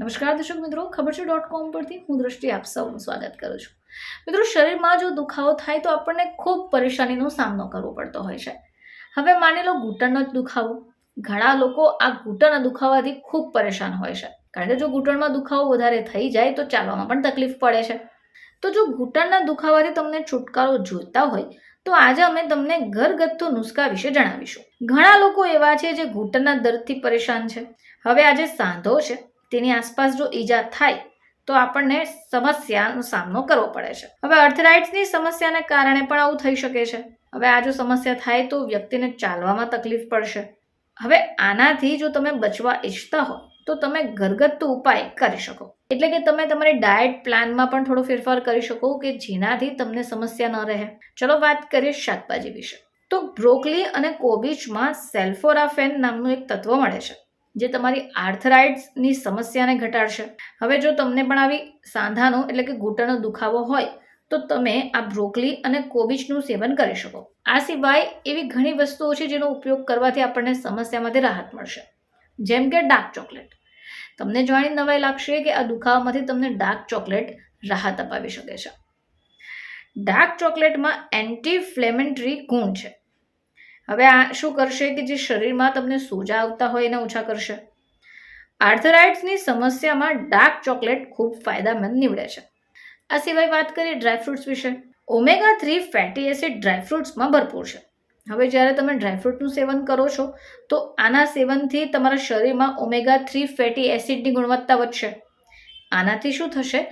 નમસ્કાર દર્શક મિત્રો, ખબર છે .com પરથી હું દ્રષ્ટિ આપ સૌનું સ્વાગત કરું છું. મિત્રો, શરીરમાં જો દુખાવો થાય તો આપણને ખૂબ પરેશાનીનો સામનો કરવો પડતો હોય છે. હવે માની લો ઘૂંટણનો જ દુખાવો. ઘણા લોકો આ ઘૂંટણના દુખાવાથી ખૂબ પરેશાન હોય છે, કારણ કે જો ઘૂંટણમાં દુખાવો વધારે થઈ જાય તો ચાલવામાં પણ તકલીફ પડે છે. તો જો ઘૂંટણના દુખાવાથી તમને છુટકારો જોઈતા હોય તો આજે અમે તમને ઘરગથ્થુ નુસ્ખા વિશે જણાવીશું. ઘણા લોકો એવા છે જે ઘૂંટણના દર્દથી પરેશાન છે. હવે આજે સાંધો છે તેની આસપાસ જો ઈજા થાય તો આપણને સમસ્યાનો સામનો કરવો પડે છે. હવે આર્થરાઇટ્સની સમસ્યાને કારણે પણ આવું થઈ શકે છે. હવે આ જો સમસ્યા થાય તો વ્યક્તિને ચાલવામાં તકલીફ પડશે. હવે આનાથી જો તમે બચવા ઈચ્છતા હો તો તમે ઘરગથ્થુ ઉપાય કરી શકો. એટલે કે તમે તમારી ડાયટ પ્લાનમાં પણ થોડો ફેરફાર કરી શકો કે જેનાથી તમને સમસ્યા ન રહે. ચલો વાત કરીએ શાકભાજી વિશે. તો બ્રોકલી અને કોબીજમાં સેલ્ફોરાફેન નામનું એક તત્વ મળે છે જે તમારી આર્થરાઇટ્સની સમસ્યાને ઘટાડશે. હવે જો તમને પણ આવી સાંધાનો એટલે કે ઘૂંટણનો દુખાવો હોય તો તમે આ બ્રોકલી અને કોબીજનું સેવન કરી શકો. આ સિવાય એવી ઘણી વસ્તુઓ છે જેનો ઉપયોગ કરવાથી આપણને સમસ્યામાંથી રાહત મળશે, જેમ કે ડાર્ક ચોકલેટ. તમને જાણી નવાઈ લાગશે કે આ દુખાવામાંથી તમને ડાર્ક ચોકલેટ રાહત અપાવી શકે છે. ડાર્ક ચોકલેટમાં એન્ટી ફ્લેમેટરી ગુણ છે. હવે આ શું કરશે કે જે શરીરમાં તમને સોજા આવતા હોય એને ઓછા કરશે. આર્થરાઇટ્સની સમસ્યામાં ડાર્ક ચોકલેટ ખૂબ ફાયદામંદ નીવડે છે. આ સિવાય વાત કરીએ ડ્રાયફ્રૂટ્સ વિશે. omega-3 ફેટી એસિડ ડ્રાયફ્રૂટ્સમાં ભરપૂર છે. હવે જ્યારે તમે ડ્રાયફ્રૂટનું સેવન કરો છો તો આના સેવનથી તમારા શરીરમાં omega-3 ફેટી એસિડની ગુણવત્તા વધશે. આનાથી શું થશે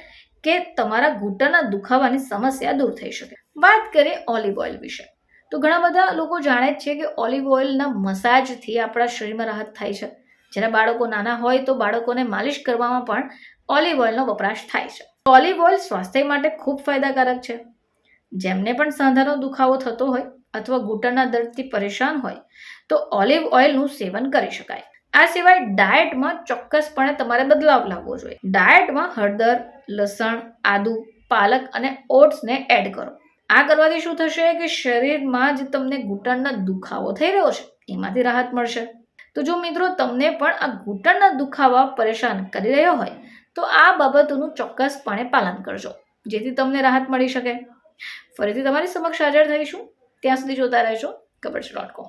કે તમારા ઘૂંટણના દુખાવાની સમસ્યા દૂર થઈ શકે. વાત કરીએ ઓલિવ ઓઇલ વિશે. તો ઘણા બધા લોકો જાણે જ છે કે ઓલિવ ઓઇલના મસાજથી આપણા શરીરમાં રાહત થાય છે. જ્યારે બાળકો નાના હોય તો બાળકોને માલિશ કરવામાં પણ ઓલિવ ઓઇલનો વપરાશ થાય છે. ઓલિવ ઓઇલ સ્વાસ્થ્ય માટે ખૂબ ફાયદાકારક છે. જેમને પણ સાંધાનો દુખાવો થતો હોય અથવા ઘૂંટણના દર્દથી પરેશાન હોય તો ઓલિવ ઓઇલનું સેવન કરી શકાય. આ સિવાય ડાયટમાં ચોક્કસપણે તમારે બદલાવ લાવવો જોઈએ. ડાયટમાં હળદર, લસણ, આદુ, પાલક અને ઓટ્સને એડ કરો. આ કરવાથી શું થશે કે શરીરમાં જે તમને ઘૂંટણનો દુખાવો થઈ રહ્યો છે એમાંથી રાહત મળશે. તો જો મિત્રો તમને પણ આ ઘૂંટણના દુખાવા પરેશાન કરી રહ્યો હોય તો આ બાબતોનું ચોક્કસપણે પાલન કરજો, જેથી તમને રાહત મળી શકે. ફરીથી તમારી સમક્ષ હાજર થઈશું. ત્યાં સુધી જોતા રહેજો ખબર છે .com.